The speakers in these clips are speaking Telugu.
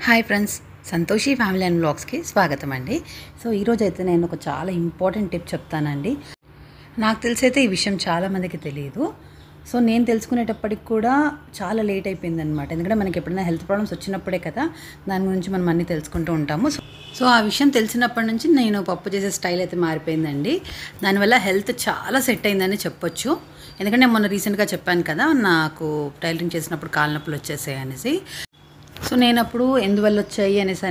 Hi friends, Santoshi family and వ్లాగ్స్కి స్వాగతం అండి. సో ఈరోజు అయితే నేను ఒక చాలా ఇంపార్టెంట్ టిప్ చెప్తానండి. నాకు తెలిసైతే ఈ విషయం చాలామందికి తెలియదు. సో నేను తెలుసుకునేటప్పటికి కూడా చాలా లేట్ అయిపోయిందనమాట. ఎందుకంటే మనకి ఎప్పుడైనా హెల్త్ ప్రాబ్లమ్స్ వచ్చినప్పుడే కదా దాని గురించి మనం అన్నీ తెలుసుకుంటూ ఉంటాము. సో ఆ విషయం తెలిసినప్పటి నుంచి నేను పప్పు చేసే స్టైల్ అయితే మారిపోయిందండి. దానివల్ల హెల్త్ చాలా సెట్ అయిందని చెప్పొచ్చు. ఎందుకంటే నేను మొన్న రీసెంట్గా చెప్పాను కదా, నాకు టైలరింగ్ చేసినప్పుడు కాళ్ళ నొప్పులు వచ్చేసాయి అనేసి. సో నేను అప్పుడు ఎందువల్ల వచ్చాయి అనేసి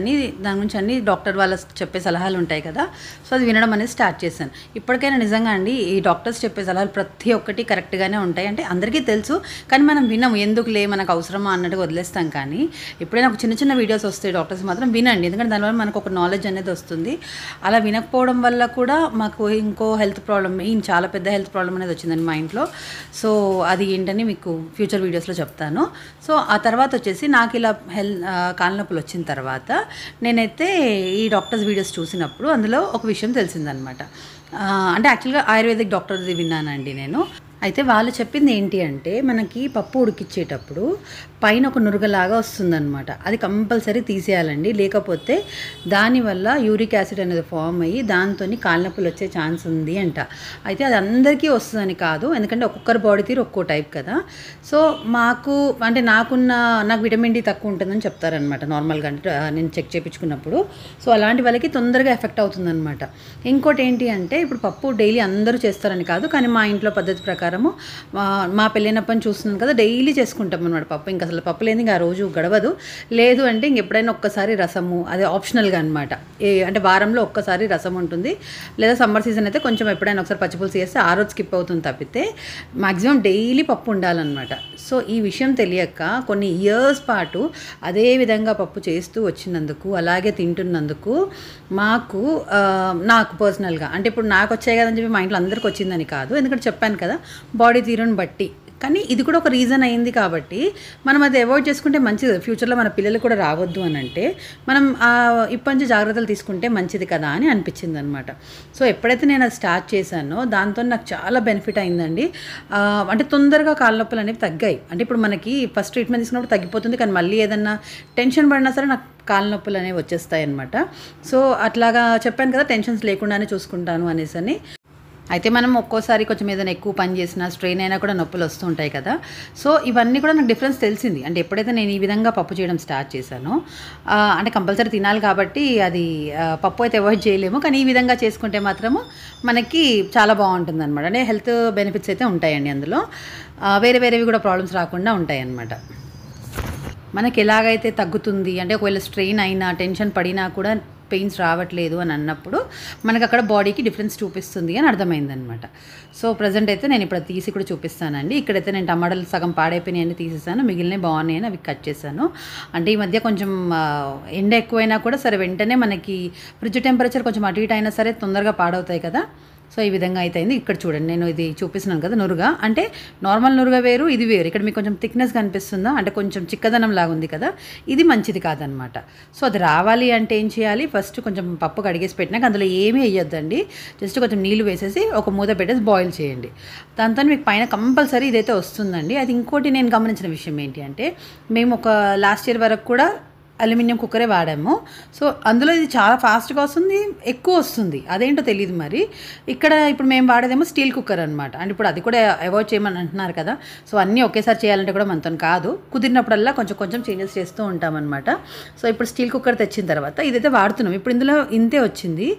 దాని గురించి అన్ని డాక్టర్ వాళ్ళ చెప్పే సలహాలు ఉంటాయి కదా, సో అది వినడం అనేది స్టార్ట్ చేశాను. ఇప్పటికైనా నిజంగా అండి, ఈ డాక్టర్స్ చెప్పే సలహాలు ప్రతి ఒక్కటి కరెక్ట్గానే ఉంటాయి. అంటే అందరికీ తెలుసు, కానీ మనం వినము. ఎందుకులే మనకు అవసరమా అన్నట్టుగా వదిలేస్తాం. కానీ ఎప్పుడైనా ఒక చిన్న చిన్న వీడియోస్ వస్తాయి డాక్టర్స్ మాత్రం వినండి, ఎందుకంటే దానివల్ల మనకు ఒక నాలెడ్జ్ అనేది వస్తుంది. అలా వినకపోవడం వల్ల కూడా మాకు ఇంకో హెల్త్ ప్రాబ్లమ్, చాలా పెద్ద హెల్త్ ప్రాబ్లమ్ అనేది వచ్చిందండి మా ఇంట్లో. సో అది ఏంటని మీకు ఫ్యూచర్ వీడియోస్లో చెప్తాను. సో ఆ తర్వాత వచ్చేసి నాకు ఇలా కాళ్ళ నొప్పులు వచ్చిన తర్వాత నేనైతే ఈ డాక్టర్స్ వీడియోస్ చూసినప్పుడు అందులో ఒక విషయం తెలిసిందనమాట. అంటే యాక్చువల్గా ఆయుర్వేదిక్ డాక్టర్ది విన్నానండి నేను. అయితే వాళ్ళు చెప్పింది ఏంటి అంటే, మనకి పప్పు ఉడికిచ్చేటప్పుడు పైన ఒక నురగలాగా వస్తుందన్నమాట. అది కంపల్సరీ తీసేయాలండి, లేకపోతే దానివల్ల యూరిక్ యాసిడ్ అనేది ఫామ్ అయ్యి దాంతో కాళ్ళనొప్పులు వచ్చే ఛాన్స్ ఉంది అంట. అయితే అది అందరికీ వస్తుందని కాదు, ఎందుకంటే ఒక్కొక్కరి బాడీ తీరు ఒక్కో టైప్ కదా. సో నాకు విటమిన్ డి తక్కువ ఉంటుందని చెప్తారనమాట నార్మల్గా, అంటే నేను చెక్ చేయించుకున్నప్పుడు. సో అలాంటి వాళ్ళకి తొందరగా ఎఫెక్ట్ అవుతుందన్నమాట. ఇంకోటి ఏంటి అంటే, ఇప్పుడు పప్పు డైలీ అందరూ చేస్తారని కాదు, కానీ మా ఇంట్లో పద్ధతి ప్రకారం మా పెళ్ళైనప్పని చూస్తున్నాను కదా, డైలీ చేసుకుంటాం అన్నమాట పప్పు. ఇంకా అసలు పప్పు లేని ఇంకా ఆ రోజు గడవదు. లేదు అంటే ఇంకెప్పుడైనా ఒక్కసారి రసము, అది ఆప్షనల్గా అనమాట. అంటే వారంలో ఒక్కసారి రసం ఉంటుంది, లేదా సమ్మర్ సీజన్ అయితే కొంచెం ఎప్పుడైనా ఒకసారి పచ్చిపులుసు చేస్తే ఆ రోజు స్కిప్ అవుతుంది తప్పితే మ్యాక్సిమం డైలీ పప్పు ఉండాలన్నమాట. సో ఈ విషయం తెలియక కొన్ని ఇయర్స్ పాటు అదే విధంగా పప్పు చేస్తూ వచ్చినందుకు, అలాగే తింటున్నందుకు నాకు పర్సనల్గా, అంటే ఇప్పుడు నాకు వచ్చాయి కదని చెప్పి మా ఇంట్లో అందరికి వచ్చిందని కాదు, ఎందుకంటే చెప్పాను కదా బాడీ తీరుని బట్టి. కానీ ఇది కూడా ఒక రీజన్ అయింది కాబట్టి మనం అది అవాయిడ్ చేసుకుంటే మంచిది. ఫ్యూచర్లో మన పిల్లలు కూడా రావద్దు అని అంటే మనం ఇప్పటి నుంచి జాగ్రత్తలు తీసుకుంటే మంచిది కదా అని అనిపించింది అనమాట. సో ఎప్పుడైతే నేను అది స్టార్ట్ చేశానో దాంతో నాకు చాలా బెనిఫిట్ అయిందండి. అంటే తొందరగా కాళ్ళ నొప్పులు అనేవి తగ్గాయి. అంటే ఇప్పుడు మనకి ఫస్ట్ ట్రీట్మెంట్ తీసుకున్నప్పుడు తగ్గిపోతుంది, కానీ మళ్ళీ ఏదన్నా టెన్షన్ పడినా సరే నాకు కాళ్ళ నొప్పులు అనేవి వచ్చేస్తాయి అనమాట. సో అట్లాగా చెప్పాను కదా, టెన్షన్స్ లేకుండానే చూసుకుంటాను అనేసి. అయితే మనం ఒక్కోసారి కొంచెం ఏదైనా ఎక్కువ పని చేసినా, స్ట్రెయిన్ అయినా కూడా నొప్పులు వస్తూ ఉంటాయి కదా. సో ఇవన్నీ కూడా నాకు డిఫరెన్స్ తెలిసింది. అంటే ఎప్పుడైతే నేను ఈ విధంగా పప్పు చేయడం స్టార్ట్ చేశానో, అంటే కంపల్సరీ తినాలి కాబట్టి అది పప్పు అయితే అవాయిడ్ చేయలేము, కానీ ఈ విధంగా చేసుకుంటే మాత్రము మనకి చాలా బాగుంటుంది అనమాట. అంటే హెల్త్ బెనిఫిట్స్ అయితే ఉంటాయండి అందులో. వేరేవి కూడా ప్రాబ్లమ్స్ రాకుండా ఉంటాయి అన్నమాట. మనకి ఎలాగైతే తగ్గుతుంది అంటే, ఒకవేళ స్ట్రెయిన్ అయినా, టెన్షన్ పడినా కూడా పెయిన్స్ రావట్లేదు అని అన్నప్పుడు మనకు అక్కడ బాడీకి డిఫరెన్స్ చూపిస్తుంది అని అర్థమైందనమాట. సో ప్రజెంట్ అయితే నేను ఇప్పుడు తీసి కూడా చూపిస్తానండి. ఇక్కడైతే నేను టమాటాలు సగం పాడైపోయినాయి అని తీసేసాను, మిగిలినవి బాగున్నాయి అని అవి కట్ చేశాను. అంటే ఈ మధ్య కొంచెం ఎండ ఎక్కువైనా కూడా సరే వెంటనే మనకి ఫ్రిడ్జ్ టెంపరేచర్ కొంచెం అటు ఇటు అయినా సరే తొందరగా పాడవుతాయి కదా. సో ఈ విధంగా అయితే అయింది. ఇక్కడ చూడండి, నేను ఇది చూపిస్తున్నాను కదా నురుగా, అంటే నార్మల్ నురుగా వేరు, ఇది వేరు. ఇక్కడ మీకు కొంచెం థిక్నెస్ కనిపిస్తుందా, అంటే కొంచెం చిక్కదనం లాగా ఉంది కదా, ఇది మంచిది కాదనమాట. సో అది రావాలి అంటే ఏం చేయాలి, ఫస్ట్ కొంచెం పప్పు కడిగేసి పెట్టినాక అందులో ఏమీ వేయొద్దండి, జస్ట్ కొంచెం నీళ్ళు వేసేసి ఒక మూత పెట్టేసి బాయిల్ చేయండి. దాంతో మీకు పైన కంపల్సరీ ఇదైతే వస్తుందండి. అది ఇంకోటి నేను గమనించిన విషయం ఏంటి అంటే, మేము ఒక లాస్ట్ ఇయర్ వరకు కూడా అల్యూమినియం కుక్కరే వాడాము. సో అందులో ఇది చాలా ఫాస్ట్గా వస్తుంది, ఎక్కువ వస్తుంది, అదేంటో తెలియదు మరి. ఇప్పుడు మేము వాడేదేమో స్టీల్ కుక్కర్ అనమాట. అంటే ఇప్పుడు అది కూడా అవాయిడ్ చేయమని అంటున్నారు కదా. సో అన్నీ ఒకేసారి చేయాలంటే కూడా మనతో కాదు, కుదిరినప్పుడల్లా కొంచెం చేంజెస్ చేస్తూ ఉంటామన్నమాట. సో ఇప్పుడు స్టీల్ కుక్కర్ తెచ్చిన తర్వాత ఇదైతే వాడుతున్నాం. ఇప్పుడు ఇందులో ఇంతే వచ్చింది,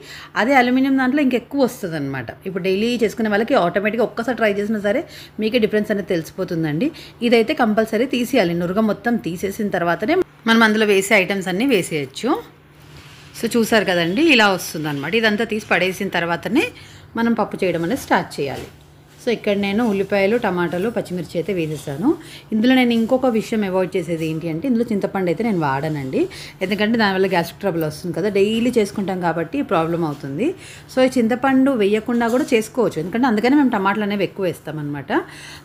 అదే అల్యూమినియం దాంట్లో ఇంకెక్కువ వస్తుంది అనమాట. ఇప్పుడు డైలీ చేసుకునే వాళ్ళకి ఆటోమేటిక్గా ఒక్కసారి ట్రై చేసినా సరే మీకే డిఫరెన్స్ అనేది తెలిసిపోతుందండి. ఇదైతే కంపల్సరీ తీసేయాలి. నురుగ మొత్తం తీసేసిన తర్వాతనే మనం అందులో వేసే ఐటమ్స్ అన్నీ వేసేయచ్చు. సో చూసారు కదండి, ఇలా వస్తుంది అనమాట. ఇదంతా తీసి పడేసిన తర్వాతనే మనం పప్పు చేయడం అనేది స్టార్ట్ చేయాలి. సో ఇక్కడ నేను ఉల్లిపాయలు, టమాటాలు, పచ్చిమిర్చి అయితే వేసేసాను. ఇందులో నేను ఇంకొక విషయం అవాయిడ్ చేసేది ఏంటి అంటే, ఇందులో చింతపండు అయితే నేను వాడనండి, ఎందుకంటే దానివల్ల గ్యాస్ట్రిక్ ట్రబుల్ వస్తుంది కదా, డైలీ చేసుకుంటాం కాబట్టి ప్రాబ్లం అవుతుంది. సో ఈ చింతపండు వేయకుండా కూడా చేసుకోవచ్చు, ఎందుకంటే అందుకనే మేము టమాటాలు అనేవి ఎక్కువ వేస్తామన్నమాట.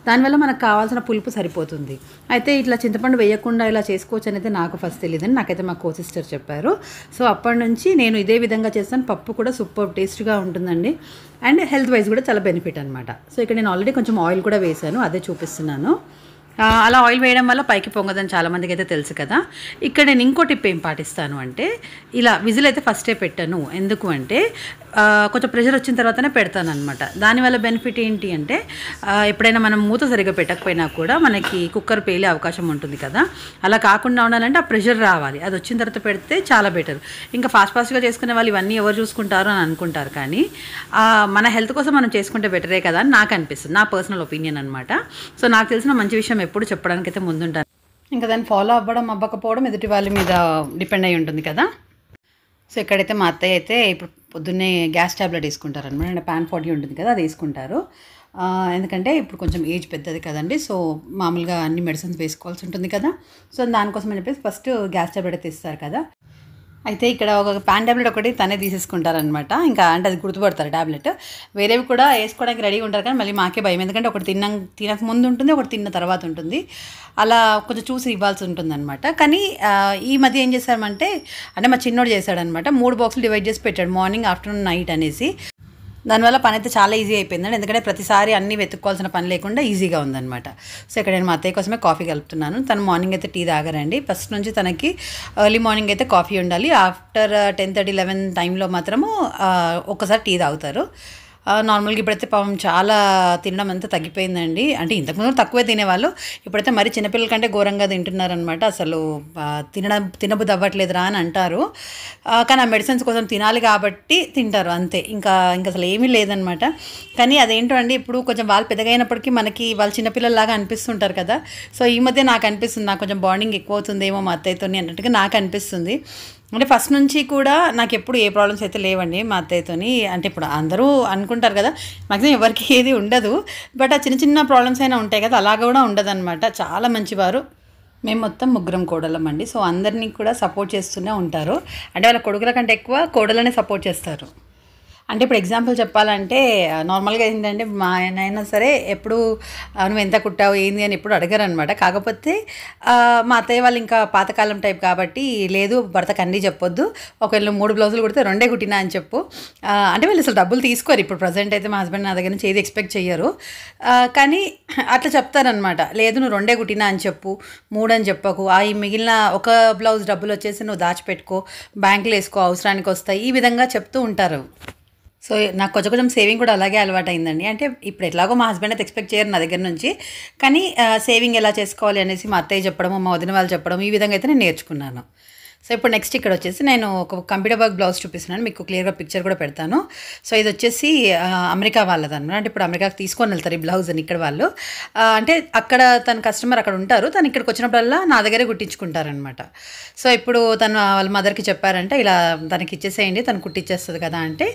దానివల్ల మనకు కావాల్సిన పులుపు సరిపోతుంది. అయితే ఇట్లా చింతపండు వేయకుండా ఇలా చేసుకోవచ్చు అనేది నాకు ఫస్ట్ తెలియదండి, నాకైతే మా కో సిస్టర్ చెప్పారు. సో అప్పటి నుంచి నేను ఇదే విధంగా చేస్తాను. పప్పు కూడా సూపర్ టేస్ట్గా ఉంటుందండి, అండ్ హెల్త్ వైజ్ కూడా చాలా బెనిఫిట్ అనమాట. సో ఇక్కడ నేను ఆల్రెడీ కొంచెం ఆయిల్ కూడా వేసాను, అదే చూపిస్తున్నాను. అలా ఆయిల్ వేయడం వల్ల పైకి పొంగదని చాలామందికి అయితే తెలుసు కదా. ఇక్కడ నేను ఇంకో టిప్ ఏం పాటిస్తాను అంటే, ఇలా విజిల్ అయితే ఫస్టే పెట్టాను. ఎందుకు అంటే కొంచెం ప్రెషర్ వచ్చిన తర్వాతనే పెడతాను అనమాట. దానివల్ల బెనిఫిట్ ఏంటి అంటే ఎప్పుడైనా మనం మూత సరిగ్గా పెట్టకపోయినా కూడా మనకి కుక్కర్ పేలే అవకాశం ఉంటుంది కదా. అలా కాకుండా ఉండాలంటే ఆ ప్రెషర్ రావాలి, అది వచ్చిన తర్వాత పెడితే చాలా బెటర్. ఇంకా ఫాస్ట్గా చేసుకునే వాళ్ళు ఇవన్నీ ఎవరు చూసుకుంటారు అని అనుకుంటారు, కానీ మన హెల్త్ కోసం మనం చేసుకుంటే బెటరే కదా అని నాకు అనిపిస్తుంది, నా పర్సనల్ ఒపీనియన్ అనమాట. సో నాకు తెలిసిన మంచి విషయం ఎప్పుడు చెప్పడానికైతే ముందుంటాను. ఇంకా దాన్ని ఫాలో అవ్వకపోవడం ఎదుటి వాళ్ళ మీద డిపెండ్ అయి ఉంటుంది కదా. సో ఇక్కడైతే మా అత్తయ్య అయితే ఇప్పుడు పొద్దున్నే గ్యాస్ ట్యాబ్లెట్ వేసుకుంటారు అనమాట. అంటే పాన్ 40 ఉంటుంది కదా, అది వేసుకుంటారు. ఎందుకంటే ఇప్పుడు కొంచెం ఏజ్ పెద్దది కదండి, సో మామూలుగా అన్ని మెడిసిన్స్ వేసుకోవాల్సి ఉంటుంది కదా. సో దానికోసం అని చెప్పేసి ఫస్ట్ గ్యాస్ ట్యాబ్లెట్ అయితే ఇస్తారు కదా. అయితే ఇక్కడ ఒక పాన్ ట్యాబ్లెట్ ఒకటి తనే తీసేసుకుంటారనమాట. ఇంకా అంటే అది గుర్తుపడతారు ట్యాబ్లెట్. వేరేవి కూడా వేసుకోవడానికి రెడీగా ఉంటారు, కానీ మళ్ళీ మాకే భయం, ఎందుకంటే ఒకటి తినక ముందు ఉంటుంది, ఒకటి తిన్న తర్వాత ఉంటుంది. అలా కొంచెం చూసి ఇవ్వాల్సి ఉంటుంది అనమాట. కానీ ఈ మధ్య ఏం చేశామంటే, అంటే మా చిన్నోడు చేశాడనమాట, 3 బాక్సులు డివైడ్ చేసి పెట్టాడు, మార్నింగ్, ఆఫ్టర్నూన్, నైట్ అనేసి. దానివల్ల పని అయితే చాలా ఈజీ అయిపోయిందండి, ఎందుకంటే ప్రతిసారి అన్నీ వెతుక్కోవాల్సిన పని లేకుండా ఈజీగా ఉందన్నమాట. సో ఇక్కడ నేను మా అత్తయ్య కోసమే కాఫీ కలుపుతున్నాను. తను మార్నింగ్ అయితే టీ తాగరండి. ఫస్ట్ నుంచి తనకి ఎర్లీ మార్నింగ్ అయితే కాఫీ ఉండాలి. ఆఫ్టర్ 10:30, 11 టైంలో మాత్రము ఒక్కసారి టీ తాగుతారు. నార్మల్గా ఇప్పుడైతే పాపం చాలా తినడం అంతా తగ్గిపోయిందండి. అంటే ఇంతకుముందు తక్కువే తినేవాళ్ళు, ఇప్పుడైతే మరి చిన్నపిల్లల కంటే ఘోరంగా తింటున్నారనమాట. అసలు తినబుద్ధి అవ్వట్లేదురా అని అంటారు, కానీ ఆ మెడిసిన్స్ కోసం తినాలి కాబట్టి తింటారు అంతే, ఇంకా అసలు ఏమీ లేదనమాట. కానీ అదేంటో అండి, ఇప్పుడు కొంచెం వాళ్ళు పెద్దగా అయినప్పటికీ మనకి వాళ్ళు చిన్నపిల్లల్లాగా అనిపిస్తుంటారు కదా. సో ఈ మధ్య నాకు అనిపిస్తుంది, నాకు కొంచెం బాండింగ్ ఎక్కువ అవుతుందేమో మా అత్తయ్యతో అన్నట్టుగా నాకు అనిపిస్తుంది. అంటే ఫస్ట్ నుంచి కూడా నాకు ఎప్పుడు ఏ ప్రాబ్లమ్స్ అయితే లేవండి మా అత్తయ్యతోని. అంటే ఇప్పుడు అందరూ అనుకుంటారు కదా, మ్యాక్సిమం ఎవరికి ఏది ఉండదు, బట్ ఆ చిన్న చిన్న ప్రాబ్లమ్స్ అయినా ఉంటాయి కదా, అలాగా కూడా ఉండదు అనమాట. చాలా మంచివారు. మేము మొత్తం 3 కోడళ్ళం అండి. సో అందరినీ కూడా సపోర్ట్ చేస్తూనే ఉంటారు. అంటే వాళ్ళ కొడుకుల కంటే ఎక్కువ కోడలనే సపోర్ట్ చేస్తారు. అంటే ఇప్పుడు ఎగ్జాంపుల్ చెప్పాలంటే, నార్మల్గా ఏంటంటే మా ఆయన సరే ఎప్పుడు నువ్వు ఎంత కుట్టావు ఏంది అని ఎప్పుడు అడగరు అనమాట. కాకపోతే మా అత్తయ్య వాళ్ళు ఇంకా పాతకాలం టైప్ కాబట్టి, లేదు భర్తకు అన్నీ చెప్పొద్దు, ఒకవేళ 3 బ్లౌజులు కుడితే 2 కుట్టినా అని చెప్పు. అంటే వీళ్ళు అసలు డబ్బులు తీసుకోరు ఇప్పుడు ప్రజెంట్ అయితే, మా హస్బెండ్ నా దగ్గర నుంచి ఏది ఎక్స్పెక్ట్ చెయ్యరు. కానీ అట్లా చెప్తారనమాట, లేదు నువ్వు 2 కుట్టినా అని చెప్పు, 3 అని చెప్పకు, ఈ మిగిలిన ఒక బ్లౌజ్ డబ్బులు వచ్చేసి నువ్వు దాచిపెట్టుకో, బ్యాంకులో వేసుకో, అవసరానికి వస్తాయి, ఈ విధంగా చెప్తూ ఉంటారు. సో నాకు కొంచెం సేవింగ్ కూడా అలాగే అలవాటు అయిందండి. అంటే ఇప్పుడు ఎట్లాగో మా హస్బెండ్ అయితే ఎక్స్పెక్ట్ చేయరు నా దగ్గర నుంచి, కానీ సేవింగ్ ఎలా చేసుకోవాలి అనేసి మా అత్తయ్య చెప్పడము, మా వదిన వాళ్ళు చెప్పడం, ఈ విధంగా అయితే నేను నేర్చుకున్నాను. సో ఇప్పుడు నెక్స్ట్ ఇక్కడ వచ్చేసి నేను ఒక కంప్యూటర్ వర్క్ బ్లౌజ్ చూపిస్తున్నాను, మీకు క్లియర్గా పిక్చర్ కూడా పెడతాను. సో ఇది వచ్చేసి అమెరికా వాళ్ళదన్నమాట. అంటే ఇప్పుడు అమెరికాకి తీసుకొని వెళ్తారు ఈ బ్లౌజ్ అని ఇక్కడ వాళ్ళు. అంటే అక్కడ తన కస్టమర్ అక్కడ ఉంటారు, తను ఇక్కడికి వచ్చినప్పుడల్లా నా దగ్గరే కుట్టించుకుంటారనమాట. సో ఇప్పుడు తను వాళ్ళ మదర్కి చెప్పారంటే, ఇలా తనకి ఇచ్చేసేయండి, తను కుట్టిచ్చేస్తుంది కదా అంటే,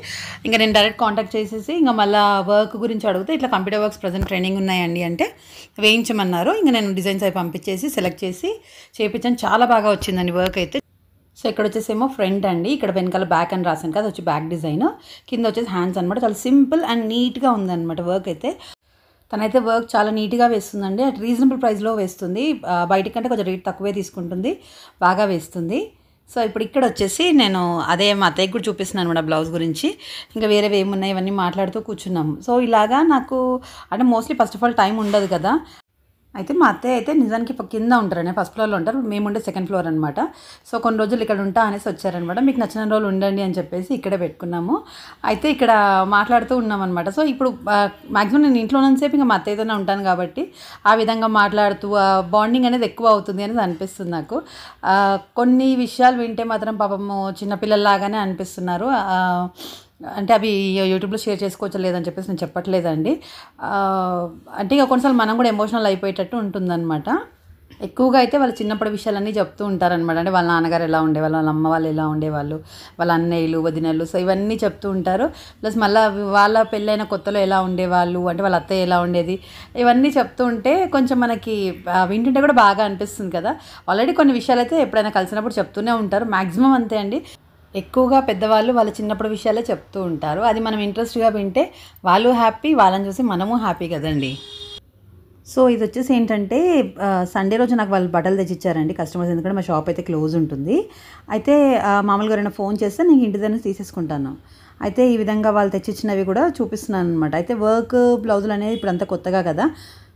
ఇంకా నేను డైరెక్ట్ కాంటాక్ట్ చేసేసి ఇంకా మళ్ళీ వర్క్ గురించి అడిగితే, ఇట్లా కంప్యూటర్ వర్క్స్ ప్రజెంట్ ట్రైనింగ్ ఉన్నాయండి అంటే వేయించమన్నారు. ఇంకా నేను డిజైన్స్ అవి పంపించేసి సెలెక్ట్ చేసి చేయించాను. చాలా బాగా వచ్చిందండి వర్క్ అయితే. సో ఇక్కడ వచ్చేసేమో ఫ్రంట్ అండి, ఇక్కడ వెనకాల బ్యాక్ అని రాశాను కదా, వచ్చి బ్యాక్ డిజైన్, కింద వచ్చేసి హ్యాండ్స్ అనమాట. చాలా సింపుల్ అండ్ నీట్గా ఉందన్నమాట వర్క్ అయితే. తనైతే వర్క్ చాలా నీట్గా వేస్తుందండి, అట్ రీజనబుల్ ప్రైస్లో వేస్తుంది, బయటకంటే కొంచెం రేట్ తక్కువే తీసుకుంటుంది, బాగా వేస్తుంది. సో ఇప్పుడు ఇక్కడ వచ్చేసి నేను అదే మా అత్తయ్యకి కూడా చూపిస్తున్నాను అనమాట బ్లౌజ్ గురించి. ఇంకా వేరేవి ఏమున్నాయి ఇవన్నీ మాట్లాడుతూ కూర్చున్నాము. సో ఇలాగా నాకు అంటే mostly first of all time ఉండదు కదా. అయితే మా అత్తయ్య అయితే నిజానికి కింద ఉంటారని, ఫస్ట్ ఫ్లోర్లో ఉంటారు, మేము ఉండే సెకండ్ ఫ్లోర్ అనమాట. సో కొన్ని రోజులు ఇక్కడ ఉంటా అనేసి వచ్చారనమాట. మీకు నచ్చిన రోజులు ఉండండి అని చెప్పేసి ఇక్కడే పెట్టుకున్నాము. అయితే ఇక్కడ మాట్లాడుతూ ఉన్నామన్నమాట. సో ఇప్పుడు మ్యాక్సిమం నేను ఇంట్లో ఉన్నంతసేపు ఇంకా మా అత్తయ్యతోనే ఉంటాను కాబట్టి ఆ విధంగా మాట్లాడుతూ బాండింగ్ అనేది ఎక్కువ అవుతుంది అనేది అనిపిస్తుంది నాకు. కొన్ని విషయాలు వింటే మాత్రం పాపము చిన్నపిల్లల్లాగానే అనిపిస్తున్నారు. అంటే అవి యూట్యూబ్లో షేర్ చేసుకోవచ్చు లేదని చెప్పేసి నేను చెప్పట్లేదండి. అంటే ఇక కొన్నిసార్లు మనం కూడా ఎమోషనల్ అయిపోయేటట్టు ఉంటుందన్నమాట. ఎక్కువగా అయితే వాళ్ళ చిన్నప్పటి విషయాలన్నీ చెప్తూ ఉంటారనమాట. అంటే వాళ్ళ నాన్నగారు ఎలా ఉండేవాళ్ళు, వాళ్ళ అమ్మ వాళ్ళు ఎలా ఉండేవాళ్ళు, వాళ్ళ అన్నయ్యలు వదినలు, సో ఇవన్నీ చెప్తూ ఉంటారు. ప్లస్ మళ్ళీ వాళ్ళ పెళ్ళైన కొత్తలో ఎలా ఉండేవాళ్ళు, అంటే వాళ్ళ అత్తయ్య ఎలా ఉండేది, ఇవన్నీ చెప్తూ ఉంటే కొంచెం మనకి వింటుంటే కూడా బాగా అనిపిస్తుంది కదా. ఆల్రెడీ కొన్ని విషయాలు అయితే ఎప్పుడైనా కలిసినప్పుడు చెప్తూనే ఉంటారు, మ్యాక్సిమం అంతే అండి. ఎక్కువగా పెద్దవాళ్ళు వాళ్ళ చిన్నప్పటి విషయాలే చెప్తూ ఉంటారు, అది మనం ఇంట్రెస్ట్గా వింటే వాళ్ళు హ్యాపీ, వాళ్ళని చూసి మనము హ్యాపీ కదండి. సో ఇది వచ్చేసి ఏంటంటే సండే రోజు నాకు వాళ్ళు బట్టలు తెచ్చిచ్చారండి కస్టమర్స్, ఎందుకంటే మా షాప్ అయితే క్లోజ్ ఉంటుంది. అయితే మామూలుగా ఎవరైనా ఫోన్ చేస్తే నేను ఇంటి దగ్గర తీసేసుకుంటాను. అయితే ఈ విధంగా వాళ్ళు తెచ్చిచ్చినవి కూడా చూపిస్తున్నాను అనమాట. అయితే వర్క్ బ్లౌజులు అనేది ఇప్పుడు అంతా కొత్తగా కదా,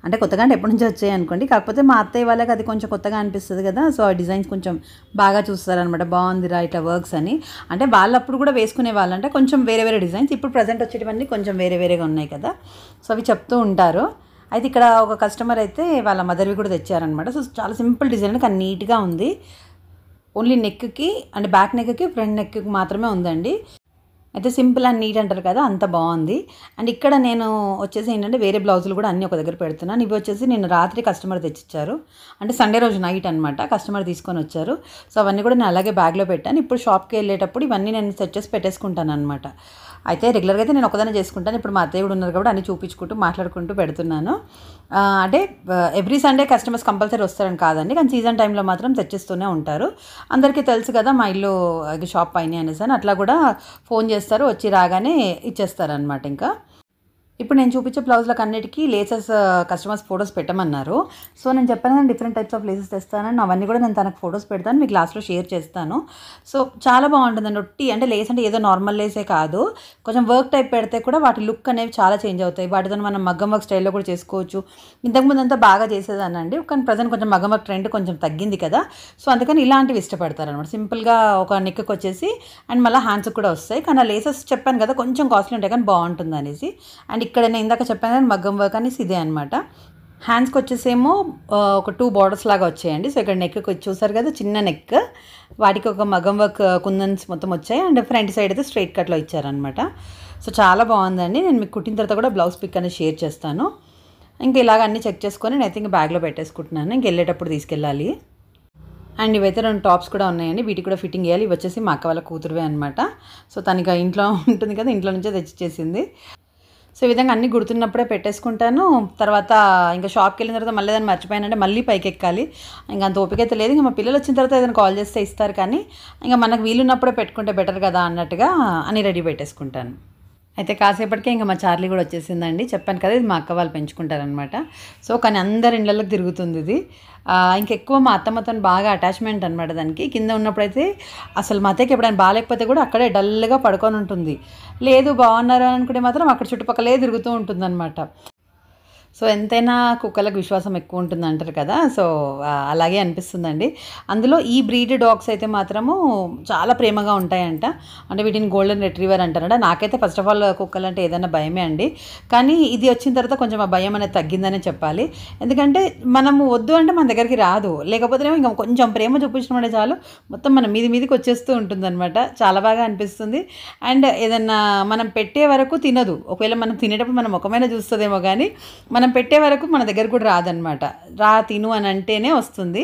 అంటే కొత్తగా అంటే ఎప్పటి నుంచో వచ్చాయి అనుకోండి. కాకపోతే మా అత్తయ్య వాళ్ళకి అది కొంచెం కొత్తగా అనిపిస్తుంది కదా, సో ఆ డిజైన్స్ కొంచెం బాగా చూస్తారనమాట. బాగుందిరా ఇట్లా వర్క్స్ అని. అంటే వాళ్ళప్పుడు కూడా వేసుకునే వాళ్ళంటే కొంచెం వేరే వేరే డిజైన్స్, ఇప్పుడు ప్రజెంట్ వచ్చేటివన్నీ కొంచెం వేరే వేరేగా ఉన్నాయి కదా, సో అవి చెప్తూ ఉంటారు. అయితే ఇక్కడ ఒక కస్టమర్ అయితే వాళ్ళ మదర్వి కూడా తెచ్చారనమాట. సో చాలా సింపుల్ డిజైన్ కానీ నీట్గా ఉంది. ఓన్లీ నెక్కి అంటే బ్యాక్ నెక్కి ఫ్రంట్ నెక్కి మాత్రమే ఉందండి. అయితే సింపుల్ అండ్ నీట్ అంటారు కదా, అంత బాగుంది. అండ్ ఇక్కడ నేను వచ్చేసి ఏంటంటే వేరే బ్లౌజులు కూడా అన్నీ ఒక దగ్గర పెడుతున్నాను. ఇవి వచ్చేసి నేను రాత్రి కస్టమర్ తెచ్చిచ్చారు, అంటే సండే రోజు నైట్ అనమాట కస్టమర్ తీసుకొని వచ్చారు. సో అవన్నీ కూడా నేను అలాగే బ్యాగ్లో పెట్టాను. ఇప్పుడు షాప్కి వెళ్ళేటప్పుడు ఇవన్నీ నేను సెట్ చేసి పెట్టేసుకుంటాను అనమాట. అయితే రెగ్యులర్గా అయితే నేను ఒకదాన్ని చేసుకుంటాను. ఇప్పుడు మా అత్తయ్య కూడా ఉన్నారు కాబట్టి అన్నీ చూపించుకుంటూ మాట్లాడుకుంటూ పెడుతున్నాను. అంటే ఎవ్రీ సండే కస్టమర్స్ కంపల్సరీ వస్తారని కాదండి, కానీ సీజన్ టైంలో మాత్రం తెచ్చిస్తూనే ఉంటారు. అందరికీ తెలుసు కదా మా ఇల్లు షాప్ పైన అనేసి అని, అట్లా కూడా ఫోన్ చేస్తారు, వచ్చి రాగానే ఇచ్చేస్తారనమాట. ఇంకా ఇప్పుడు నేను చూపించే బ్లౌజ్లకు అన్నిటికీ లేసెస్ కస్టమర్స్ ఫొటోస్ పెట్టమన్నారు. సో నేను చెప్పాను కానీ డిఫరెంట్ టైప్స్ ఆఫ్ లేసెస్ తెస్తానని, అవన్నీ కూడా నేను తనకు ఫొటోస్ పెడతాను, మీకు లాస్ట్లో షేర్ చేస్తాను. సో చాలా బాగుంటుందండి. ఒట్టి అంటే లేస్ అంటే ఏదో నార్మల్ లేసే కాదు, కొంచెం వర్క్ టైప్ పెడితే కూడా వాటి లుక్ అనేవి చాలా చేంజ్ అవుతాయి. వాటితో మనం మగ్గం వర్క్ స్టైల్లో కూడా చేసుకోవచ్చు. ఇంతకుముందు అంతా బాగా చేసేదానండి, కానీ ప్రజెంట్ కొంచెం మగ్గం వర్క్ ట్రెండ్ కొంచెం తగ్గింది కదా, సో అందుకని ఇలాంటివి ఇష్టపడతారనమాట. సింపుల్గా ఒక నెక్కి వచ్చేసి అండ్ మళ్ళీ హ్యాండ్స్కి కూడా వస్తాయి. కానీ ఆ లేసెస్ చెప్పాను కదా కొంచెం కాస్ట్లీ ఉంటాయి కానీ బాగుంటుంది అనేసి. అండ్ ఇక్కడ నేను ఇందాక చెప్పాను కానీ మగ్గం వర్క్ అనేసి ఇదే అనమాట. హ్యాండ్స్కి వచ్చేసేమో ఒక 2 బార్డర్స్ లాగా వచ్చాయండి. సో ఇక్కడ నెక్కి చూసారు కదా చిన్న నెక్, వాటికి ఒక మగ్గం వర్క్ కుందన్స్ మొత్తం వచ్చాయి. అండ్ ఫ్రంట్ సైడ్ అయితే స్ట్రైట్ కట్లో ఇచ్చారనమాట. సో చాలా బాగుందండి. నేను మీకు కుట్టిన తర్వాత కూడా బ్లౌజ్ పిక్ అనేది షేర్ చేస్తాను. ఇంకా ఇలాగ అన్నీ చెక్ చేసుకొని నేను అయితే ఇంకా బ్యాగ్లో పెట్టేసుకుంటున్నాను, ఇంక వెళ్ళేటప్పుడు తీసుకెళ్ళాలి. అండ్ ఇవైతే 2 టాప్స్ కూడా ఉన్నాయండి, వీటికి కూడా ఫిట్టింగ్ చేయాలి. ఇవి వచ్చేసి మా అక్క వాళ్ళ కూతురువే అనమాట. సో తనకి ఇంట్లో ఉంటుంది కదా, ఇంట్లో నుంచే తెచ్చిచ్చేసింది. సో ఈ విధంగా అన్నీ గుర్తున్నప్పుడే పెట్టేసుకుంటాను. తర్వాత ఇంకా షాప్కి వెళ్ళిన తర్వాత మళ్ళీ దాన్ని మర్చిపోయానంటే మళ్ళీ పైకి ఎక్కాలి, ఇంకా అంత ఓపిక అయితే లేదు. ఇంకా మా పిల్లలు వచ్చిన తర్వాత ఏదైనా కాల్ చేస్తే ఇస్తారు, కానీ ఇంకా మనకు వీలున్నప్పుడే పెట్టుకుంటే బెటర్ కదా అన్నట్టుగా అన్నీ రెడీ పెట్టేసుకుంటాను. అయితే కాసేపటికే ఇంకా మా చార్లీ కూడా వచ్చేసిందండి. చెప్పాను కదా ఇది మా అక్క వాళ్ళు పెంచుకుంటారనమాట. సో కానీ అందరి ఇళ్ళలోకి తిరుగుతుంది ఇది. ఇంకెక్కువ మా అత్తమ్మతో బాగా అటాచ్మెంట్ అనమాట దానికి. కింద ఉన్నప్పుడైతే అసలు మా అత్తయ్యకి ఎప్పుడైనా బాగాలేకపోతే కూడా అక్కడే డల్గా పడుకొని ఉంటుంది, లేదు బాగున్నారు అని అనుకుంటే మాత్రం అక్కడ చుట్టుపక్కలే తిరుగుతూ ఉంటుందన్నమాట. సో ఎంతైనా కుక్కలకు విశ్వాసం ఎక్కువ ఉంటుంది అంటారు కదా, సో అలాగే అనిపిస్తుందండి. అందులో ఈ బ్రీడ్ డాగ్స్ అయితే మాత్రము చాలా ప్రేమగా ఉంటాయంట. అంటే వీటిని గోల్డెన్ రిట్రీవర్ అంటారంట. నాకైతే ఫస్ట్ ఆఫ్ ఆల్ కుక్కలు అంటే ఏదైనా భయమే అండి, కానీ ఇది వచ్చిన తర్వాత కొంచెం ఆ భయం అనేది తగ్గిందనే చెప్పాలి. ఎందుకంటే మనము వద్దు అంటే మన దగ్గరికి రాదు, లేకపోతే ఇంకా కొంచెం ప్రేమ చూపించడం చాలు మొత్తం మన మీదికి వచ్చేస్తూ ఉంటుందన్నమాట. చాలా బాగా అనిపిస్తుంది. అండ్ ఏదన్నా మనం పెట్టే వరకు తినదు, ఒకవేళ మనం తినేటప్పుడు మనం ముఖమైన చూస్తుందేమో, కానీ మనం పెట్టే వరకు మన దగ్గర కూడా రాదనమాట. రా తిను అని అంటేనే వస్తుంది.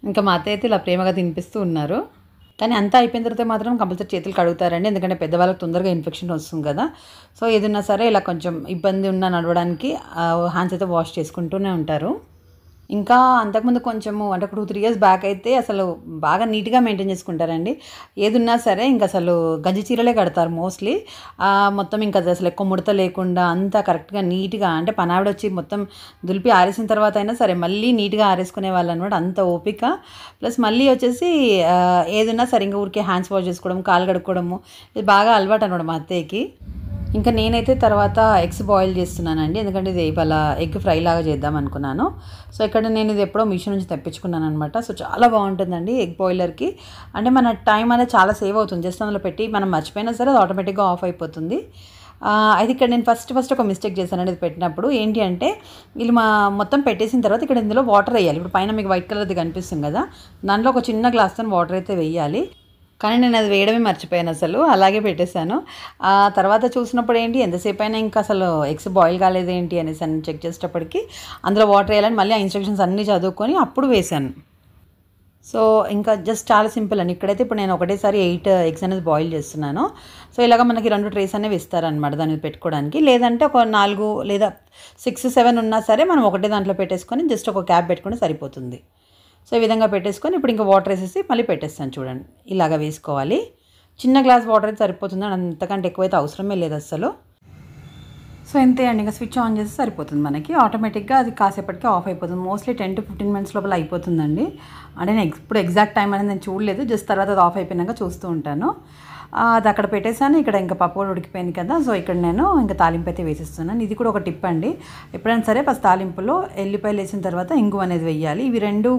ఇంకా మా అత్తయ్య అయితే ఇలా ప్రేమగా తినిపిస్తూ ఉన్నారు. కానీ అంతా అయిపోయిన తర్వాత మాత్రం కంపల్సరీ చేతులు కడుగుతారండి, ఎందుకంటే పెద్దవాళ్ళకి తొందరగా ఇన్ఫెక్షన్ వస్తుంది కదా. సో ఏదన్నా సరే ఇలా కొంచెం ఇబ్బంది ఉన్నా నడవడానికి హ్యాండ్స్ అయితే వాష్ చేసుకుంటూనే ఉంటారు. ఇంకా అంతకుముందు కొంచెము అంటే ఒక 2-3 years బ్యాక్ అయితే అసలు బాగా నీట్గా మెయింటైన్ చేసుకుంటారండి. ఏదున్నా సరే ఇంకా అసలు గంజి చీరలే కడతారు మోస్ట్లీ. మొత్తం ఇంకా అది అసలు ఎక్కువ ముడత లేకుండా అంతా కరెక్ట్గా నీట్గా, అంటే పనావిడ వచ్చి మొత్తం దులిపి ఆరేసిన తర్వాత అయినా సరే మళ్ళీ నీట్గా ఆరేసుకునే వాళ్ళు అనమాట. అంత ఓపిక. ప్లస్ మళ్ళీ వచ్చేసి ఏదున్నా సరే ఇంకా ఊరికే హ్యాండ్స్ వాష్ చేసుకోవడం, కాలు కడుక్కోవడము, ఇది బాగా అలవాటు అనమాట మా అత్తయ్యకి. ఇంకా నేనైతే తర్వాత ఎగ్స్ బాయిల్ చేస్తున్నానండి, ఎందుకంటే ఇది ఇవాళ ఎగ్ ఫ్రై లాగా చేద్దాం అనుకున్నాను. సో ఇక్కడ నేను ఇది ఎప్పుడో మీషో నుంచి తెప్పించుకున్నాను అనమాట. సో చాలా బాగుంటుందండి ఎగ్ బాయిలర్కి. అంటే మన టైం అనేది చాలా సేవ్ అవుతుంది, జస్ట్ అందులో పెట్టి మనం మర్చిపోయినా సరే అది ఆటోమేటిక్గా ఆఫ్ అయిపోతుంది. అయితే ఇక్కడ నేను ఫస్ట్ ఒక మిస్టేక్ చేశానండి ఇది పెట్టినప్పుడు. ఏంటి అంటే వీళ్ళు మొత్తం పెట్టేసిన తర్వాత ఇక్కడ ఇందులో వాటర్ వేయాలి. ఇప్పుడు పైన మీకు వైట్ కలర్ది కనిపిస్తుంది కదా, దాంట్లో ఒక చిన్న గ్లాస్తో వాటర్ అయితే వేయాలి. కానీ నేను అది వేయడమే మర్చిపోయాను, అసలు అలాగే పెట్టేశాను. తర్వాత చూసినప్పుడు ఏంటి ఎంతసేపు అయినా ఇంకా అసలు ఎగ్స్ బాయిల్ కాలేదేంటి అనేసి అని చెక్ చేసేటప్పటికి అందులో వాటర్ వేయాలని మళ్ళీ ఆ ఇన్స్ట్రక్షన్స్ అన్నీ చదువుకొని అప్పుడు వేశాను. సో ఇంకా జస్ట్ చాలా సింపుల్ అండి. ఇక్కడైతే ఇప్పుడు నేను ఒకటేసారి 8 ఎగ్స్ అనేది బాయిల్ చేస్తున్నాను. సో ఇలాగ మనకి 2 ట్రేస్ అనేవి ఇస్తారనమాట దాని మీద పెట్టుకోవడానికి. లేదంటే ఒక 4 లేదా 6-7 ఉన్నా సరే మనం ఒకటే దాంట్లో పెట్టేసుకొని జస్ట్ ఒక క్యాప్ పెట్టుకుంటే సరిపోతుంది. సో ఈ విధంగా పెట్టేసుకొని ఇప్పుడు ఇంకా వాటర్ వేసేసి మళ్ళీ పెట్టేస్తాను. చూడండి ఇలాగ వేసుకోవాలి. చిన్న గ్లాస్ వాటర్ అయితే సరిపోతుంది, అంతకంటే ఎక్కువైతే అవసరమే లేదు అస్సలు. సో ఇంతే అండి, ఇంకా స్విచ్ ఆన్ చేస్తే సరిపోతుంది మనకి. ఆటోమేటిక్గా అది కాసేపటికి ఆఫ్ అయిపోతుంది. మోస్ట్లీ 10 to 15 minutes లోపల అయిపోతుందండి. అంటే నేను ఇప్పుడు ఎగ్జాక్ట్ టైం అనేది నేను చూడలేదు, జస్ట్ తర్వాత అది ఆఫ్ అయిపోయినాక చూస్తూ ఉంటాను. అది అక్కడ పెట్టేశాను. ఇక్కడ ఇంకా పప్పు కూడా ఉడికిపోయింది కదా, సో ఇక్కడ నేను ఇంకా తాలింపు అయితే వేసేస్తున్నాను. ఇది కూడా ఒక టిప్ అండి, ఎప్పుడైనా సరే ఫస్ట్ తాలింపులో ఎల్లిపాయలు వేసిన తర్వాత ఇంగు అనేది వెయ్యాలి. ఇవి రెండు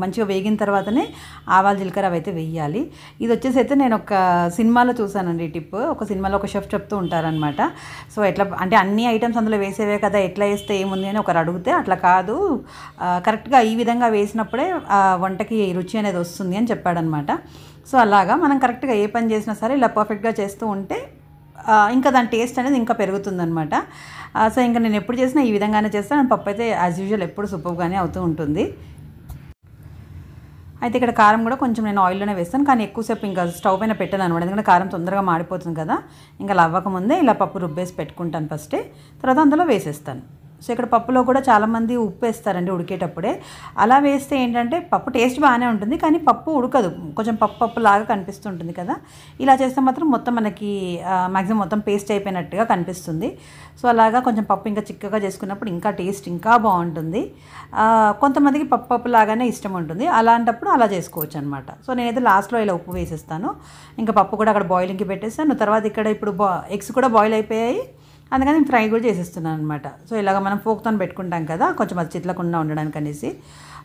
మంచిగా వేగిన తర్వాతనే ఆవాలు జీలకర్ర అవి అయితే వెయ్యాలి. ఇది వచ్చేసి అయితే నేను ఒక సినిమాలో చూసానండి ఈ టిప్. ఒక సినిమాలో ఒక షెఫ్ చెప్తూ ఉంటారనమాట. సో ఎట్లా అంటే అన్ని ఐటమ్స్ అందులో వేసేవే కదా, ఎట్లా వేస్తే ఏముంది అని ఒకరు అడిగితే, అట్లా కాదు కరెక్ట్గా ఈ విధంగా వేసినప్పుడే వంటకి రుచి అనేది వస్తుంది అని చెప్పాడనమాట. సో అలాగా మనం కరెక్ట్గా ఏ పని చేసినా సరే ఇలా పర్ఫెక్ట్గా చేస్తూ ఉంటే ఇంకా దాని టేస్ట్ అనేది ఇంకా పెరుగుతుందనమాట. సో ఇంకా నేను ఎప్పుడు చేసినా ఈ విధంగానే చేస్తాను. పప్పు అయితే యాజ్ యూజువల్ ఎప్పుడు సూపర్గానే అవుతూ ఉంటుంది. అయితే ఇక్కడ కారం కూడా కొంచెం నేను ఆయిల్లోనే వేస్తాను, కానీ ఎక్కువసేపు ఇంకా స్టవ్ పైన పెట్టాను అనమాట, ఎందుకంటే కారం తొందరగా మాడిపోతుంది కదా. ఇంకా అవ్వకముందే ఇలా పప్పు రుబ్బేసి పెట్టుకుంటాను ఫస్టే, తర్వాత అందులో వేసేస్తాను. సో ఇక్కడ పప్పులో కూడా చాలామంది ఉప్పు వేస్తారండి ఉడికేటప్పుడే. అలా వేస్తే ఏంటంటే పప్పు టేస్ట్ బాగానే ఉంటుంది, కానీ పప్పు ఉడకదు, కొంచెం పప్పు లాగా కనిపిస్తుంటుంది కదా. ఇలా చేస్తే మాత్రం మొత్తం మనకి మ్యాక్సిమం మొత్తం పేస్ట్ అయిపోయినట్టుగా కనిపిస్తుంది. సో అలాగా కొంచెం పప్పు ఇంకా చిక్కగా చేసుకున్నప్పుడు ఇంకా టేస్ట్ ఇంకా బాగుంటుంది. కొంతమందికి పప్పు లాగానే ఇష్టం ఉంటుంది, అలాంటప్పుడు అలా చేసుకోవచ్చు అనమాట. సో నేనైతే లాస్ట్లో ఇలా ఉప్పు వేసేస్తాను. ఇంకా పప్పు కూడా అక్కడ బాయిలింగ్కి పెట్టేస్తాను. తర్వాత ఇక్కడ ఇప్పుడు ఎగ్స్ కూడా బాయిల్ అయిపోయాయి, అందుకని నేను ఫ్రై కూడా చేసేస్తున్నాను అనమాట. సో ఇలాగ మనం ఫోక్తో పెట్టుకుంటాం కదా, కొంచెం అది చిట్లకుండా ఉండడానికి అనేసి.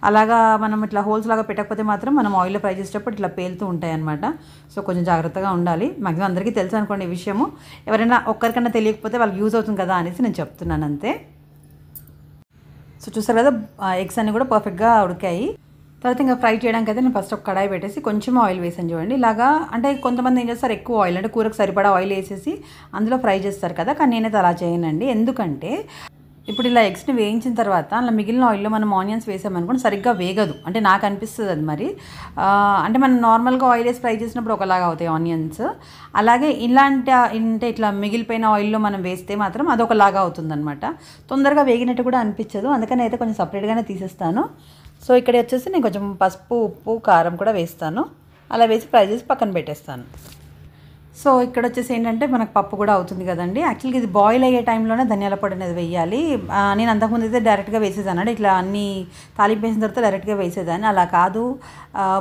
అలాగా మనం ఇట్లా హోల్స్ లాగా పెట్టకపోతే మాత్రం మనం ఆయిల్లో ఫ్రై చేసేటప్పుడు ఇట్లా పేలుతూ ఉంటాయి అనమాట. సో కొంచెం జాగ్రత్తగా ఉండాలి. మ్యాక్సిమం అందరికీ తెలుసు అనుకోండి ఈ విషయము, ఎవరైనా ఒక్కరికన్నా తెలియకపోతే వాళ్ళకి యూజ్ అవుతుంది కదా అనేసి నేను చెప్తున్నాను అంతే. సో చూసారు కదా, ఎగ్స్ అన్నీ కూడా పర్ఫెక్ట్గా ఉడికాయి. తర్వాత ఇంకా ఫ్రై చేయడానికి అయితే నేను ఫస్ట్ ఒక కడాయి పెట్టేసి కొంచెం ఆయిల్ వేసాను చూడండి. ఇలాగా అంటే కొంతమంది ఏం చేస్తారు, ఎక్కువ ఆయిల్ అంటే కూరకు సరిపడా ఆయిల్ వేసేసి అందులో ఫ్రై చేస్తారు కదా, కానీ నేనైతే అలా చేయనండి. ఎందుకంటే ఇప్పుడు ఇలా ఎగ్స్ని వేయించిన తర్వాత అలా మిగిలిన ఆయిల్లో మనం ఆనియన్స్ వేసామనుకోండి సరిగ్గా వేగదు, అంటే నాకు అనిపిస్తుంది అది. మరి అంటే మనం నార్మల్గా ఆయిల్ వేసి ఫ్రై చేసినప్పుడు ఒకలాగా అవుతాయి ఆనియన్స్, అలాగే అంటే ఇట్లా మిగిలిపోయిన ఆయిల్లో మనం వేస్తే మాత్రం అదొకలాగా అవుతుందన్నమాట. తొందరగా వేగినట్టు కూడా అనిపించదు, అందుకని అయితే కొంచెం సపరేట్గానే తీసేస్తాను. సో ఇక్కడ వచ్చేసి నేను కొంచెం పసుపు, ఉప్పు, కారం కూడా వేస్తాను. అలా వేసి ఫ్రై చేసి పక్కన పెట్టేస్తాను. సో ఇక్కడ వచ్చేసి ఏంటంటే మనకు పప్పు కూడా అవుతుంది కదండి. యాక్చువల్గా ఇది బాయిల్ అయ్యే టైంలోనే ధనియాల పొడి అనేది వేయాలి. నేను అంతకుముందు అయితే డైరెక్ట్గా వేసేదాన్ని, ఇట్లా అన్ని తాలింపు వేసిన తర్వాత డైరెక్ట్గా వేసేదాన్ని. అలా కాదు,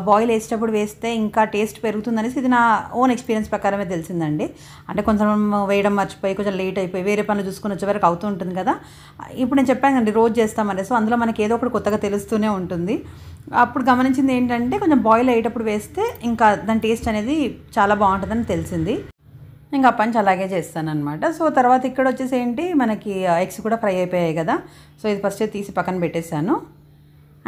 బాయిల్ వేసేటప్పుడు వేస్తే ఇంకా టేస్ట్ పెరుగుతుందనేసి ఇది నా ఓన్ ఎక్స్పీరియన్స్ ప్రకారమే తెలిసిందండి. అంటే కొంచెం వేయడం మర్చిపోయి కొంచెం లేట్ అయిపోయి వేరే పనులు చూసుకొని వచ్చే వరకు అవుతూ ఉంటుంది కదా. ఇప్పుడు నేను చెప్పాను కండి రోజు చేస్తామని, సో అందులో మనకి ఏదో ఒకటి కొత్తగా తెలుస్తూనే ఉంటుంది. అప్పుడు గమనించింది ఏంటంటే కొంచెం బాయిల్ అయ్యేటప్పుడు వేస్తే ఇంకా దాని టేస్ట్ అనేది చాలా బాగుంటుందని తెలిసింది. ఇంకా అప్పటి నుంచి అలాగే చేస్తాను అనమాట. సో తర్వాత ఇక్కడ వచ్చేసి ఏంటి మనకి ఎగ్స్ కూడా ఫ్రై అయిపోయాయి కదా. సో ఇది ఫస్ట్ తీసి పక్కన పెట్టేశాను.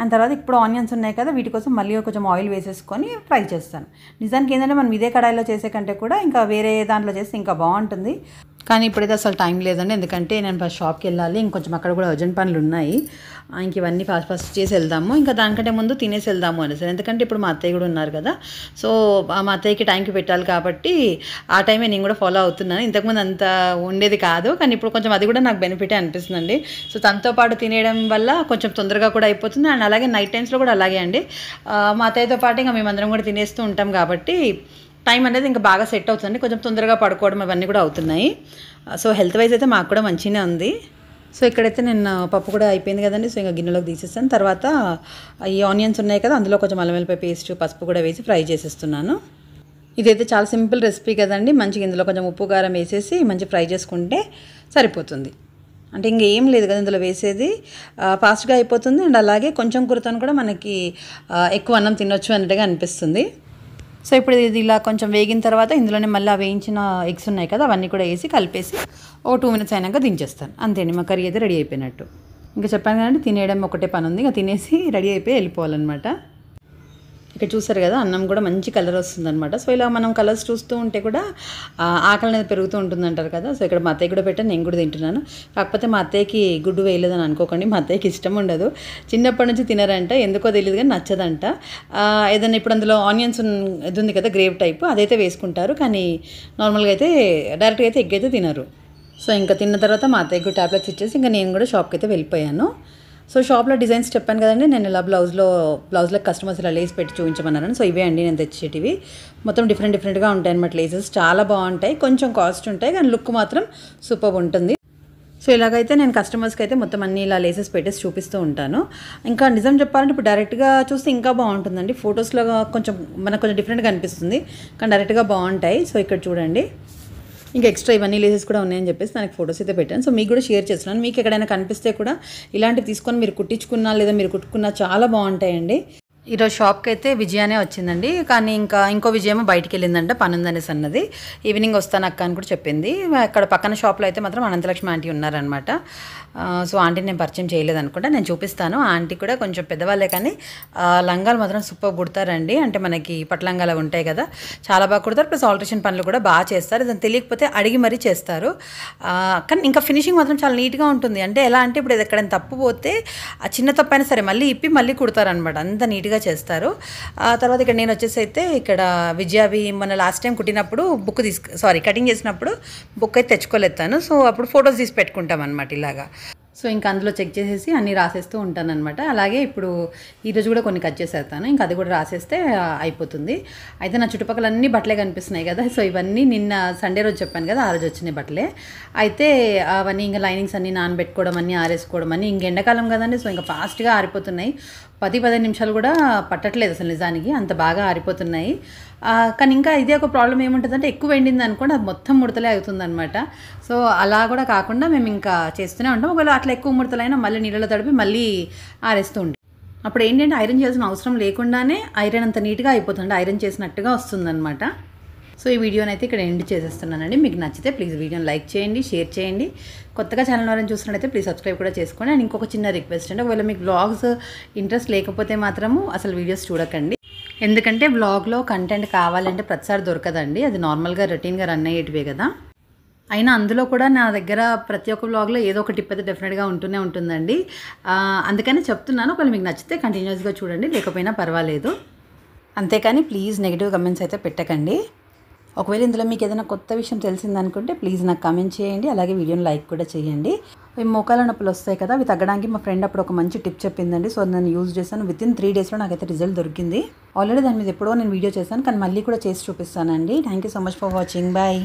అండ్ తర్వాత ఇప్పుడు ఆనియన్స్ ఉన్నాయి కదా, వీటి కోసం మళ్ళీ కొంచెం ఆయిల్ వేసేసుకొని ఫ్రై చేస్తాను. నిజానికి ఏంటంటే మనం ఇదే కడాయిలో చేసే కంటే కూడా ఇంకా వేరే దాంట్లో చేస్తే ఇంకా బాగుంటుంది. కానీ ఇప్పుడైతే అసలు టైం లేదండి, ఎందుకంటే నేను ఫస్ట్ షాప్కి వెళ్ళాలి, ఇంకొంచెం అక్కడ కూడా అర్జెంట్ పనులు ఉన్నాయి. ఇంక ఇవన్నీ ఫాస్ట్ చేసి వెళ్దాము, ఇంకా దానికంటే ముందు తినేసి వెళ్దాము అనేసి. ఎందుకంటే ఇప్పుడు మా అత్తయ్య కూడా ఉన్నారు కదా, సో మా అత్తయ్యకి టైంకి పెట్టాలి కాబట్టి ఆ టైమే నేను కూడా ఫాలో అవుతున్నాను. ఇంతకుముందు అంత ఉండేది కాదు, కానీ ఇప్పుడు కొంచెం అది కూడా నాకు బెనిఫిటే అనిపిస్తుందండి. సో తనతో పాటు తినేయడం వల్ల కొంచెం తొందరగా కూడా అయిపోతుంది. అండ్ అలాగే నైట్ టైమ్స్లో కూడా అలాగే అండి, మా అత్తయ్యతో పాటు ఇంకా మేమందరం కూడా తినేస్తూ ఉంటాం కాబట్టి టైం అనేది ఇంకా బాగా సెట్ అవుతుంది. కొంచెం తొందరగా పడుకోవడం అవన్నీ కూడా అవుతున్నాయి. సో హెల్త్ వైజ్ అయితే మాకు కూడా మంచిగానే ఉంది. సో ఇక్కడైతే నేను పప్పు కూడా అయిపోయింది కదండి. సో ఇంకా గిన్నెలోకి తీసేస్తాను. తర్వాత ఈ ఆనియన్స్ ఉన్నాయి కదా, అందులో కొంచెం అల్లం వెల్లిపాయ పేస్ట్, పసుపు కూడా వేసి ఫ్రై చేసేస్తున్నాను. ఇదైతే చాలా సింపుల్ రెసిపీ కదండి. మంచిగా ఇందులో కొంచెం ఉప్పు కారం వేసేసి మంచి ఫ్రై చేసుకుంటే సరిపోతుంది. అంటే ఇంకేం లేదు కదా ఇందులో వేసేది, ఫాస్ట్గా అయిపోతుంది. అండ్ అలాగే కొంచెం కూరతో కూడా మనకి ఎక్కువ అన్నం తినొచ్చు అన్నట్టుగా అనిపిస్తుంది. సో ఇప్పుడు ఇది ఇలా కొంచెం వేగిన తర్వాత ఇందులోనే మళ్ళీ వేయించిన ఎగ్స్ ఉన్నాయి కదా, అవన్నీ కూడా వేసి కలిపేసి ఓ 2 minutes అయినాక దించేస్తాను. అంతేండి, మా కర్రీ అయితే రెడీ అయిపోయినట్టు. ఇంకా చెప్పాను కదండి, తినేయడం ఒకటే పని ఉంది, ఇంకా తినేసి రెడీ అయిపోయి వెళ్ళిపోవాలన్నమాట. ఇక్కడ చూసారు కదా, అన్నం కూడా మంచి కలర్ వస్తుందన్నమాట. సో ఇలా మనం కలర్స్ చూస్తూ ఉంటే కూడా ఆకలి అనేది పెరుగుతూ ఉంటుందంటారు కదా. సో ఇక్కడ మా అత్తయ్య కూడా పెట్టాను, నేను కూడా తింటున్నాను. కాకపోతే మా అత్తయ్యకి గుడ్డు వేయలేదని అనుకోకండి, మా అత్తయ్యకి ఇష్టం ఉండదు. చిన్నప్పటి నుంచి తినరంట, ఎందుకో తెలియదు కానీ నచ్చదంట. ఏదైనా ఇప్పుడు అందులో ఆనియన్స్ ఇది ఉంది కదా గ్రేవ్ టైప్, అదైతే వేసుకుంటారు, కానీ నార్మల్గా అయితే డైరెక్ట్గా అయితే ఎగ్ అయితే తినరు. సో ఇంకా తిన్న తర్వాత మా అత్తయ్యకు టాబ్లెట్స్ ఇచ్చేసి ఇంకా నేను కూడా షాప్కి అయితే వెళ్ళిపోయాను. సో షాప్లో డిజైన్స్ చెప్పాను కదండి, నేను ఇలా బ్లౌజ్లో కస్టమర్స్ ఇలా లేస్ పెట్టి చూపించమన్నాను. సో ఇవే అండి నేను తెచ్చేటివి. మొత్తం డిఫరెంట్గా ఉంటాయి అన్నమాట. లేసెస్ చాలా బాగుంటాయి, కొంచెం కాస్ట్ ఉంటాయి, కానీ లుక్ మాత్రం సూపర్ ఉంటుంది. సో ఇలాగైతే నేను కస్టమర్స్కి అయితే మొత్తం అన్ని ఇలా లేసెస్ పెట్టేసి చూపిస్తూ ఉంటాను. ఇంకా నిజం చెప్పాలంటే ఇప్పుడు డైరెక్ట్గా చూస్తే ఇంకా బాగుంటుందండి. ఫొటోస్లో కొంచెం మనకు కొంచెం డిఫరెంట్గా అనిపిస్తుంది, కానీ డైరెక్ట్గా బాగుంటాయి. సో ఇక్కడ చూడండి, ఇంకా ఎక్స్ట్రా ఇవన్నీ లేసెస్ కూడా ఉన్నాయని చెప్పేసి దానికి ఫొటోస్ అయితే పెట్టాను. సో మీకు కూడా షేర్ చేస్తున్నాను. మీకు ఎక్కడైనా కనిపిస్తే కూడా ఇలాంటివి తీసుకొని మీరు కుట్టించుకున్నా లేదా మీరు కుట్టుకున్నా చాలా బాగుంటాయండి. ఈరోజు షాప్కి అయితే విజయానే వచ్చిందండి, కానీ ఇంకో విజయమో బయటికి వెళ్ళిందంట, పని ఉందనేసి అన్నది. ఈవినింగ్ వస్తాను అక్క అని కూడా చెప్పింది. అక్కడ పక్కన షాప్లో అయితే మాత్రం అనంతలక్ష్మి ఆంటీ ఉన్నారనమాట. సో ఆంటీని నేను పరిచయం చేయలేదు అనుకుంటా, నేను చూపిస్తాను. ఆంటీ కూడా కొంచెం పెద్దవాళ్ళే, కానీ లంగాలు మాత్రం సూపర్ కుడతారండి. అంటే మనకి పట్లంగాలు ఉంటాయి కదా, చాలా బాగా కుడతారు. ప్లస్ ఆల్టరేషన్ పనులు కూడా బాగా చేస్తారు. దాన్ని తెలియకపోతే అడిగి మరీ చేస్తారు. కానీ ఇంకా ఫినిషింగ్ మాత్రం చాలా నీట్గా ఉంటుంది. అంటే ఎలా అంటే ఇప్పుడు ఎక్కడైనా తప్పు పోతే ఆ చిన్న తప్పు అయినా సరే మళ్ళీ ఇప్పి మళ్ళీ కుడతారనమాట, అంత నీట్గా చేస్తారు. తర్వాత ఇక్కడ నేను వచ్చేసి అయితే ఇక్కడ విజయావి మన లాస్ట్ టైం కుట్టినప్పుడు కటింగ్ చేసినప్పుడు బుక్ అయితే తెచ్చుకోలేతాను. సో అప్పుడు ఫొటోస్ తీసి పెట్టుకుంటాం అనమాట ఇలాగా. సో ఇంకా అందులో చెక్ చేసేసి అన్నీ రాసేస్తూ ఉంటాను అనమాట. అలాగే ఇప్పుడు ఈరోజు కూడా కొన్ని కట్ చేసేస్తాను, ఇంకా అది కూడా రాసేస్తే అయిపోతుంది. అయితే నా చుట్టుపక్కల అన్ని బట్టలే కనిపిస్తున్నాయి కదా. సో ఇవన్నీ నిన్న సండే రోజు చెప్పాను కదా, ఆ రోజు వచ్చినాయి బట్టలే. అయితే అవన్నీ ఇంకా లైనింగ్స్ అన్నీ నానబెట్టుకోవడం, అన్నీ ఆరేసుకోవడం, అన్నీ ఇంక ఎండాకాలం కదండి. సో ఇంకా ఫాస్ట్గా ఆరిపోతున్నాయి. 10-15 నిమిషాలు కూడా పట్టట్లేదు అసలు, నిజానికి అంత బాగా ఆరిపోతున్నాయి. కానీ ఇంకా ఇదే ఒక ప్రాబ్లం ఏముంటుందంటే ఎక్కువ ఎండింది అనుకోండి, అది మొత్తం ముడతలే అవుతుంది అనమాట. సో అలా కూడా కాకుండా మేము ఇంకా చేస్తూనే ఉంటాం. ఒకవేళ అట్లా ఎక్కువ ముడతలైనా మళ్ళీ నీళ్ళలో తడిపి మళ్ళీ ఆరేస్తూ ఉంటాం. అప్పుడు ఏంటంటే ఐరన్ చేయాల్సిన అవసరం లేకుండానే ఐరన్ అంత నీట్గా అయిపోతుంది, ఐరన్ చేసినట్టుగా వస్తుందన్నమాట. సో ఈ వీడియోని అయితే ఇక్కడ ఎండ్ చేసేస్తున్నానండి. మీకు నచ్చితే ప్లీజ్ వీడియోని లైక్ చేయండి, షేర్ చేయండి. కొత్తగా ఛానల్ వారిని చూస్తున్నట్టయితే ప్లీజ్ సబ్స్క్రైబ్ కూడా చేసుకోండి. అండ్ ఇంకొక చిన్న రిక్వెస్ట్ అంటే, ఒకవేళ మీకు వ్లాగ్స్ ఇంట్రెస్ట్ లేకపోతే మాత్రము అసలు వీడియోస్ చూడకండి. ఎందుకంటే వ్లాగ్లో కంటెంట్ కావాలంటే ప్రతిసారి దొరకదండి, అది నార్మల్గా రొటీన్గా రన్ అయ్యేటివే కదా. అయినా అందులో కూడా నా దగ్గర ప్రతి ఒక్క వ్లాగ్లో ఏదో ఒక టిప్ అయితే డెఫినెట్గా ఉంటూనే ఉంటుందండి. అందుకని చెప్తున్నాను, ఒకవేళ మీకు నచ్చితే కంటిన్యూస్గా చూడండి, లేకపోయినా పర్వాలేదు. అంతేకాని ప్లీజ్ నెగిటివ్ కమెంట్స్ అయితే పెట్టకండి. ఒకవేళ ఇందులో మీకు ఏదైనా కొత్త విషయం తెలిసిందనుకుంటే ప్లీజ్ నాకు కమెంట్ చేయండి. అలాగే వీడియోని లైక్ కూడా చేయండి. మోకాల నొప్పులు వస్తాయి కదా, అవి తగ్గడానికి మా ఫ్రెండ్ అప్పుడు ఒక మంచి టిప్ చెప్పిందండి. సో నేను యూజ్ చేశాను. వితిన్ 3 డేస్లో నాకైతే రిజల్ట్ దొరికింది. ఆల్రెడీ దాని మీద ఎప్పుడో నేను వీడియో చేశాను, కానీ మళ్ళీ కూడా చేసి చూపిస్తానండి. Thank you so much for watching. Bye.